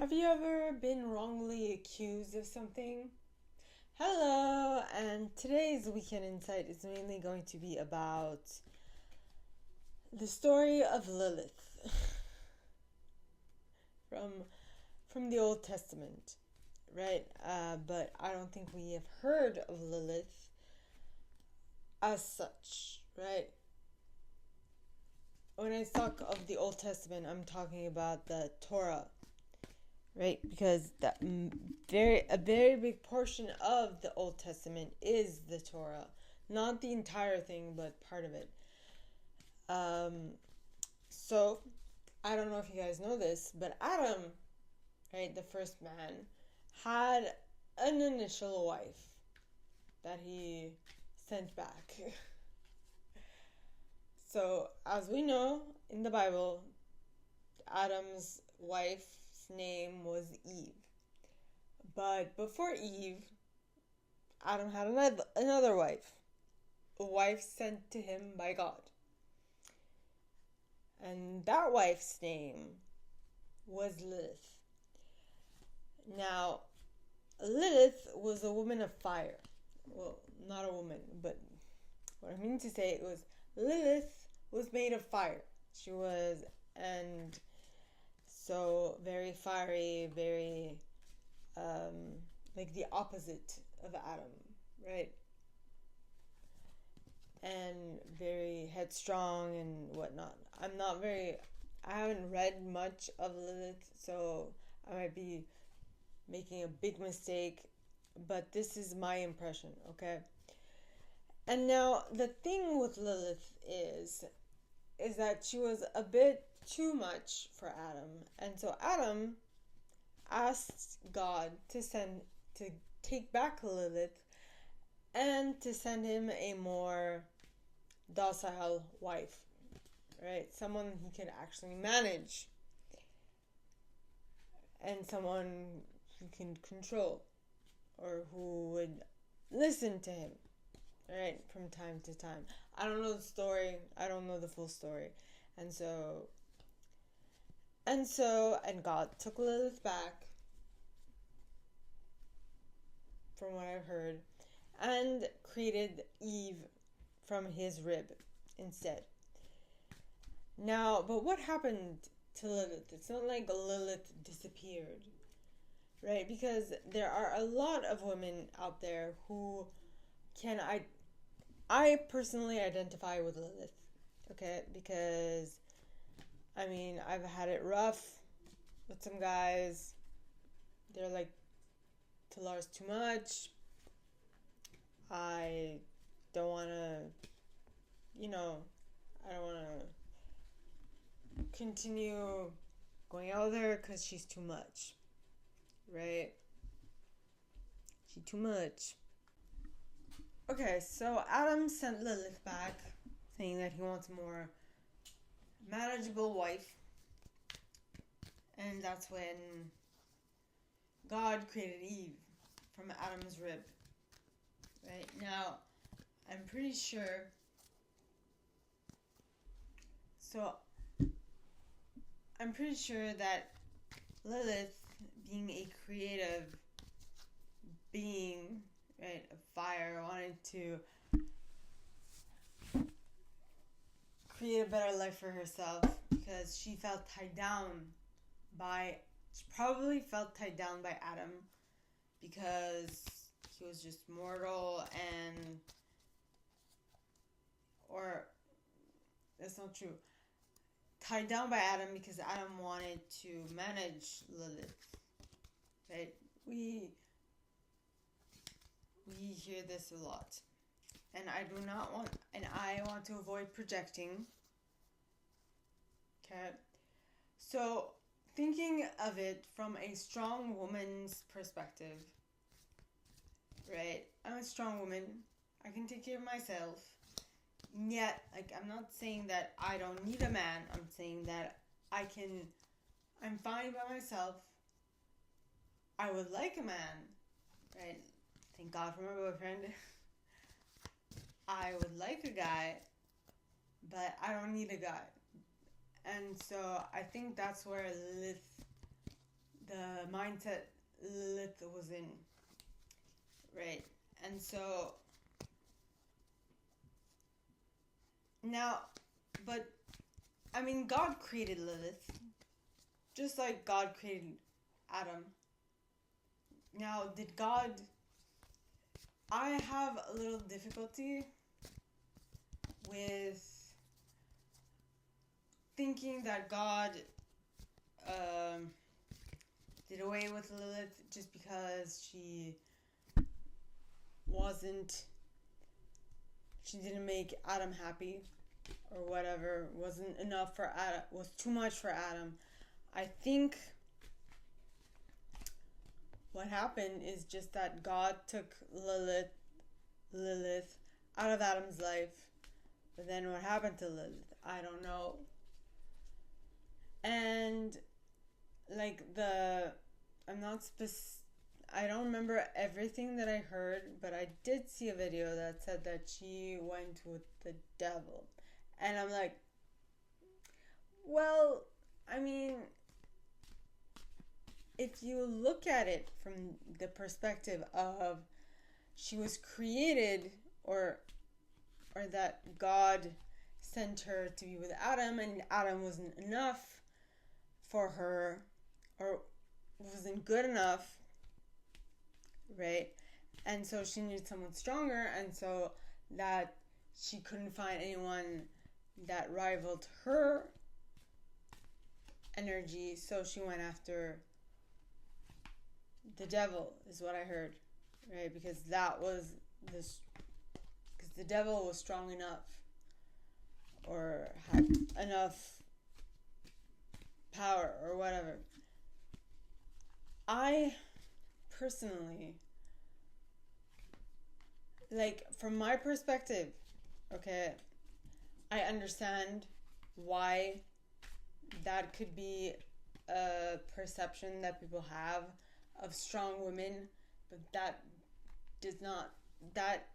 Have you ever been wrongly accused of something? Hello, and today's Weekend Insight is mainly going to be about the story of Lilith from the Old Testament, right? But I don't think we have heard of Lilith as such, right? When I talk of the Old Testament, I'm talking about the Torah, right? Because a very big portion of the Old Testament is the Torah, not the entire thing, but part of it. So I don't know if you guys know this, but Adam, right, the first man, had an initial wife that he sent back. So as we know in the Bible, Adam's wife's name was Eve. But before Eve, Adam had another wife, a wife sent to him by God. And that wife's name was Lilith. Now, Lilith was a woman of fire. Well, not a woman, but what I mean to say was Lilith was made of fire. She was, and so very fiery, very like the opposite of Adam, right? And very headstrong and whatnot. I haven't read much of Lilith, so I might be making a big mistake, but this is my impression, okay? And now the thing with Lilith is that she was a bit too much for Adam, and so Adam asked God to take back Lilith and to send him a more docile wife, right? Someone he could actually manage and someone who can control or who would listen to him, right, from time to time. I don't know the story. I don't know the full story. And God took Lilith back, from what I've heard, and created Eve from his rib instead. Now, but what happened to Lilith? It's not like Lilith disappeared, right? Because there are a lot of women out there who I personally identify with Lilith, okay? Because, I mean, I've had it rough with some guys. They're like, Talar's too much. I don't want to, I don't want to continue going out there because she's too much, right? She's too much. Okay, so Adam sent Lilith back, saying that he wants a more manageable wife. And that's when God created Eve from Adam's rib. Right? Now, I'm pretty sure. So, I'm pretty sure that Lilith, being a creative being, right, of fire, wanted to create a better life for herself because she probably felt tied down by Adam because he was just mortal or that's not true. Tied down by Adam because Adam wanted to manage Lilith, right? We hear this a lot, and I want to avoid projecting. Okay, so thinking of it from a strong woman's perspective, right? I'm a strong woman. I can take care of myself. Yet, I'm not saying that I don't need a man. I'm saying that I'm fine by myself. I would like a man, right? Thank God for my boyfriend. I would like a guy, but I don't need a guy. And so I think that's where Lilith, the mindset Lilith was in, right? And so now, but I mean, God created Lilith, just like God created Adam. Now, did God... I have a little difficulty with thinking that God did away with Lilith just because she didn't make Adam happy or whatever, wasn't enough for Adam, was too much for Adam. I think what happened is just that God took Lilith out of Adam's life. But then what happened to Lilith? I don't know. And like I don't remember everything that I heard, but I did see a video that said that she went with the devil. And I'm like, well, I mean, if you look at it from the perspective of she was created, or that God sent her to be with Adam, and Adam wasn't enough for her, or wasn't good enough, right? And so she needed someone stronger, and so that she couldn't find anyone that rivaled her energy, so she went after the devil, is what I heard, right? Because the devil was strong enough, or had enough power, or whatever. I personally, like, from my perspective, okay, I understand why that could be a perception that people have of strong women, but that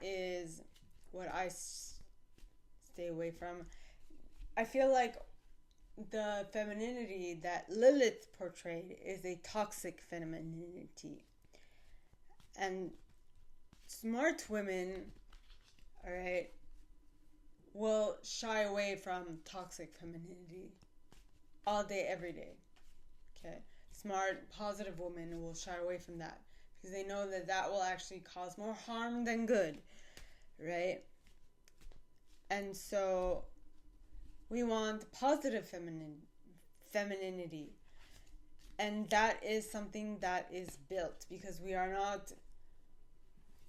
is what I stay away from. I feel like the femininity that Lilith portrayed is a toxic femininity. And smart women, alright, will shy away from toxic femininity all day, every day. Okay? Smart, positive women will shy away from that because they know that will actually cause more harm than good, right? And so we want positive femininity, and that is something that is built because we are not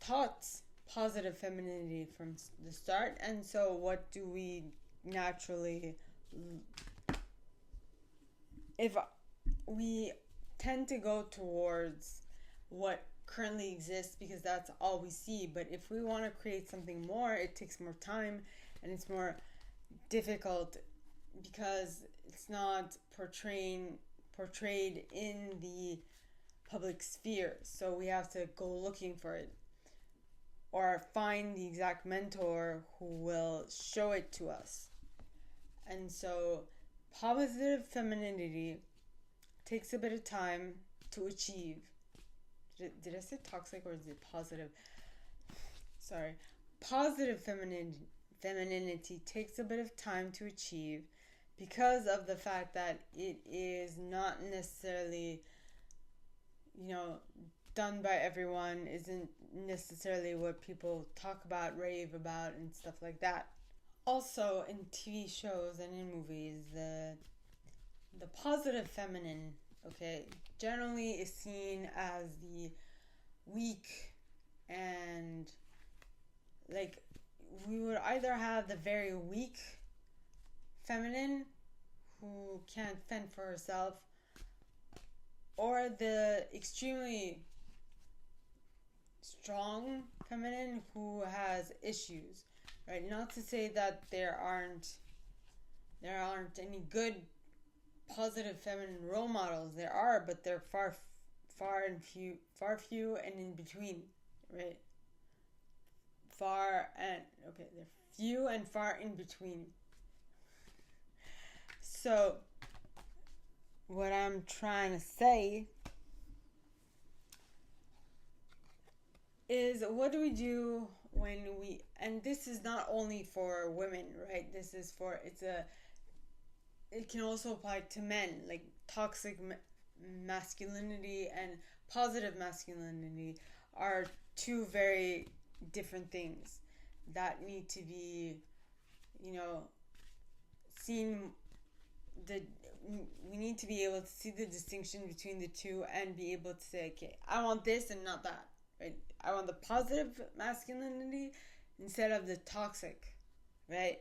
taught positive femininity from the start. And so what do we naturally, if we tend to go towards what currently exists because that's all we see, but if we want to create something more, it takes more time and it's more difficult because it's not portrayed in the public sphere. So we have to go looking for it or find the exact mentor who will show it to us. And so positive femininity takes a bit of time to achieve. Did I say toxic or is it positive? Sorry. Positive femininity takes a bit of time to achieve because of the fact that it is not necessarily, done by everyone, isn't necessarily what people talk about, rave about, and stuff like that. Also, in TV shows and in movies, the positive feminine, okay, generally is seen as the weak, and like we would either have the very weak feminine who can't fend for herself, or the extremely strong feminine who has issues, right? Not to say that there aren't any good positive feminine role models. There are, but they're far few and in between, right? They're few and far in between. So what I'm trying to say is what do we do when we, and this is not only for women, right? This is for, it can also apply to men, like toxic masculinity and positive masculinity are two very different things that need to be, you know, seen. The We need to be able to see the distinction between the two and be able to say, okay, I want this and not that, right? I want the positive masculinity instead of the toxic, right?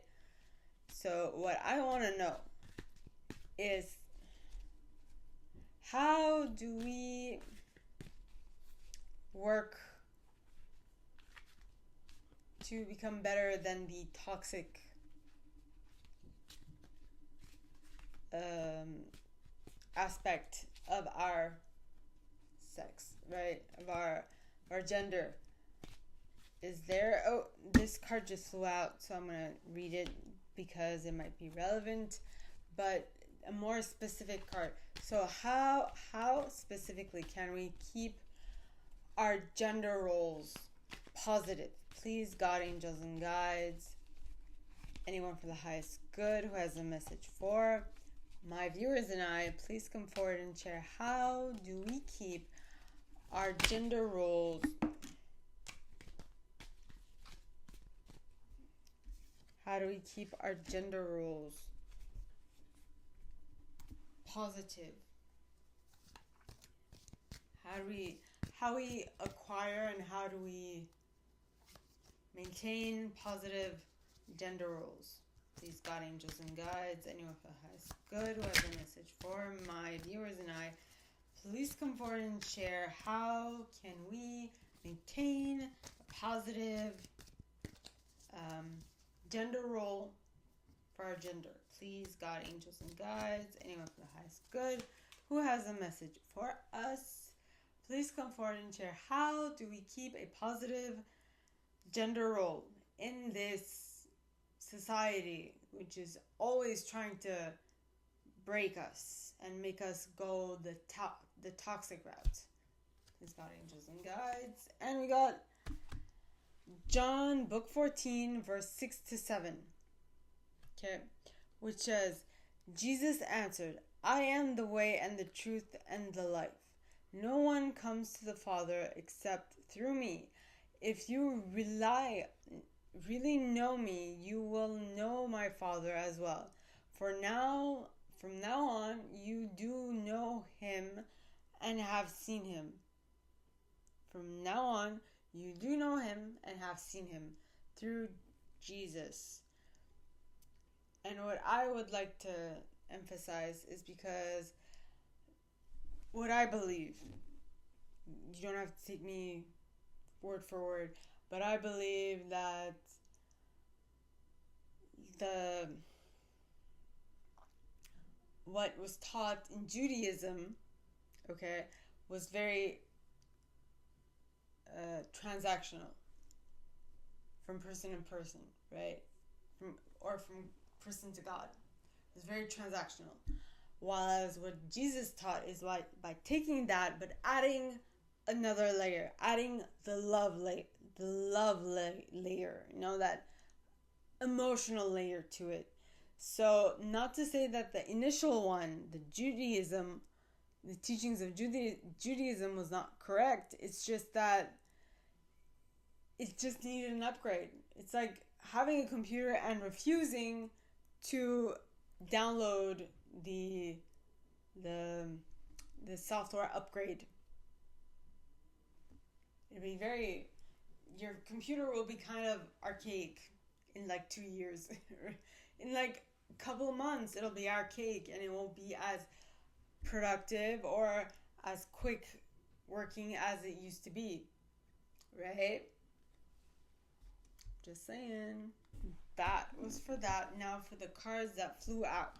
So what I want to know is, how do we work to become better than the toxic aspect of our sex, right? Of our gender. Is there, oh, this card just flew out, so I'm gonna read it because it might be relevant, but a more specific card. So how specifically can we keep our gender roles positive? Please, God, angels, and guides, anyone for the highest good who has a message for my viewers and I, please come forward and share, how do we keep our gender roles positive? How we acquire and how do we maintain positive gender roles? Please, God, angels, and guides, anyone for the highest good who has a message for my viewers and I, please come forward and share, how can we maintain a positive gender role for our gender? Please, God, angels, and guides, anyone for the highest good who has a message for us, please come forward and share, how do we keep a positive gender role in this society, which is always trying to break us and make us go the toxic route. Please, God, angels, and guides. And we got John, book 14, verse 6 to 7. Okay, which says, Jesus answered, I am the way and the truth and the life. No one comes to the Father except through me. If you really know me, you will know my Father as well. From now on, you do know him and have seen him. From now on, you do know him and have seen him through Jesus. And what I would like to emphasize is, because what I believe, you don't have to take me word for word, but I believe that what was taught in Judaism, okay, was very transactional, from person to person, right? From person to God. It was very transactional. Whereas what Jesus taught is by taking that, but adding another layer, adding the love layer, you know, that emotional layer to it. So, not to say that the initial one, the teachings of Judaism was not correct. It's just that it just needed an upgrade. It's like having a computer and refusing to download the software upgrade. Your computer will be kind of archaic in like 2 years. In like a couple of months, it'll be archaic and it won't be as productive or as quick working as it used to be, right? Just saying. That was for that. Now for the cards that flew out.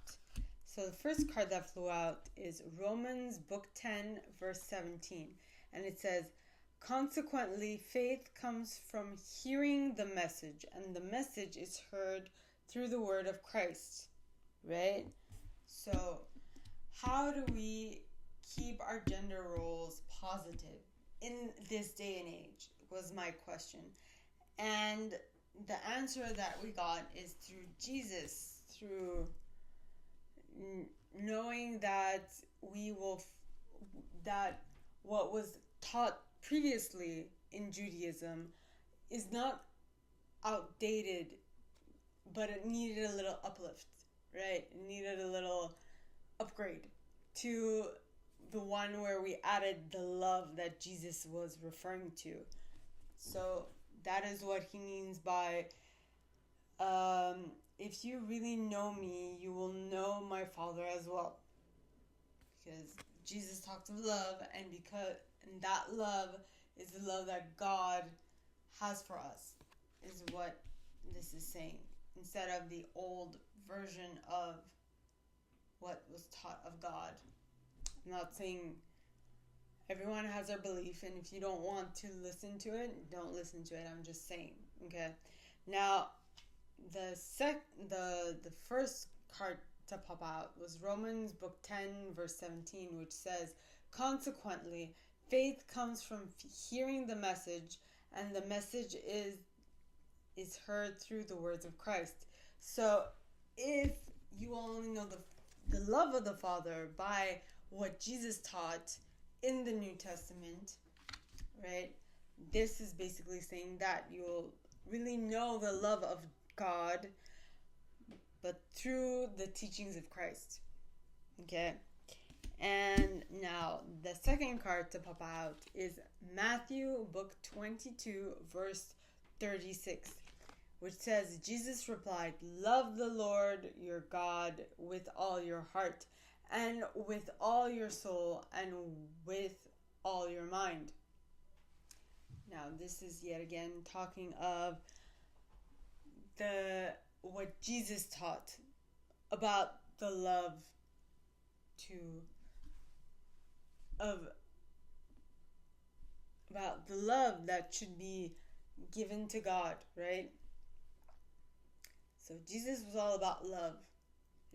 So the first card that flew out is Romans book 10, verse 17. And it says, consequently, faith comes from hearing the message, and the message is heard through the word of Christ, right? So how do we keep our gender roles positive in this day and age? was my question. And the answer that we got is through Jesus, through knowing that that what was taught previously in Judaism is not outdated, but it needed a little uplift, right? It needed a little upgrade to the one where we added the love that Jesus was referring to. So that is what he means by if you really know me, you will know my Father as well. Because Jesus talked of love, and that love is the love that God has for us, is what this is saying. Instead of the old version of what was taught of God. I'm not saying everyone has their belief, and if you don't want to listen to it, don't listen to it. I'm just saying, okay? Now, the first card to pop out was Romans book 10, verse 17, which says, consequently, faith comes from hearing the message, and the message is heard through the words of Christ. So, if you only know the love of the Father by what Jesus taught in the New Testament, right? This is basically saying that you'll really know the love of God, but through the teachings of Christ. Okay? And now, the second card to pop out is Matthew book 22, verse 36, which says, Jesus replied, love the Lord your God with all your heart, and with all your soul, and with all your mind. Now, this is yet again talking of what Jesus taught about the love about the love that should be given to God, right? So Jesus was all about love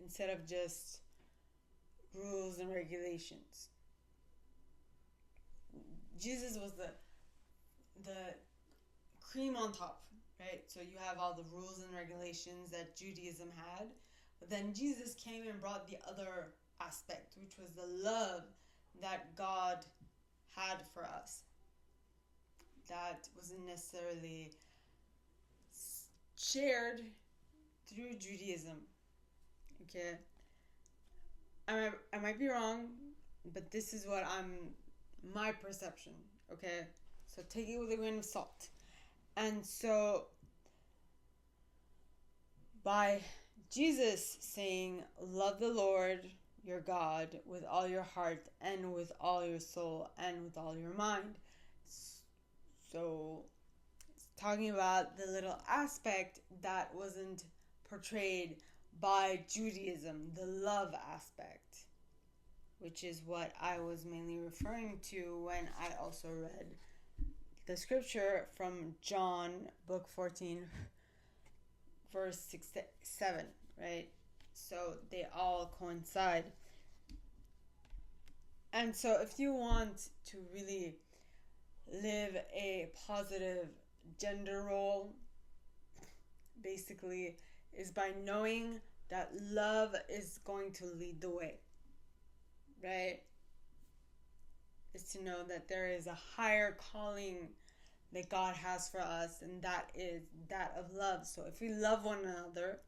instead of just rules and regulations. Jesus was the cream on top, right? So you have all the rules and regulations that Judaism had, but then Jesus came and brought the other aspect, which was the love that God had for us. That wasn't necessarily shared through Judaism. Okay? I might be wrong, but this is what my perception. Okay? So take it with a grain of salt. And so, by Jesus saying, love the Lord your God with all your heart and with all your soul and with all your mind. So, it's talking about the little aspect that wasn't portrayed by Judaism, the love aspect, which is what I was mainly referring to when I also read the scripture from John, book 14, verse 6 to 7, right? So they all coincide. And so if you want to really live a positive gender role, basically, is by knowing that love is going to lead the way, right? Is to know that there is a higher calling that God has for us, and that is that of love. So if we love one another,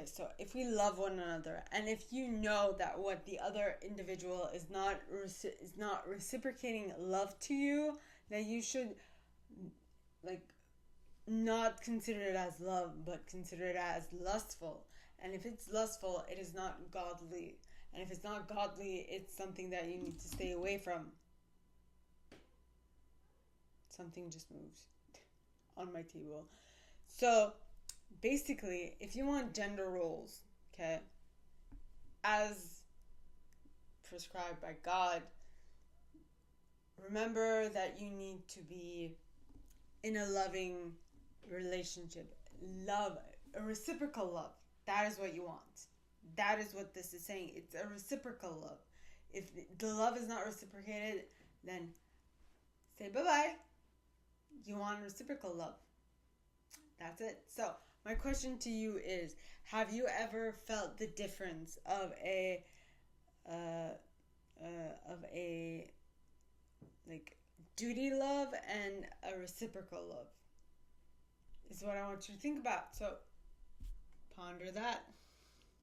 so if we love one another, and if you know that what the other individual is not reciprocating love to you, then you should not consider it as love, but consider it as lustful. And if it's lustful, it is not godly. And if it's not godly, it's something that you need to stay away from. Something just moved on my table. So, basically, if you want gender roles, okay, as prescribed by God, remember that you need to be in a loving relationship. Love, a reciprocal love. That is what you want. That is what this is saying. It's a reciprocal love. If the love is not reciprocated, then say bye-bye. You want reciprocal love. That's it. So my question to you is, have you ever felt the difference of uh, a like duty love and a reciprocal love? Is what I want you to think about. So ponder that.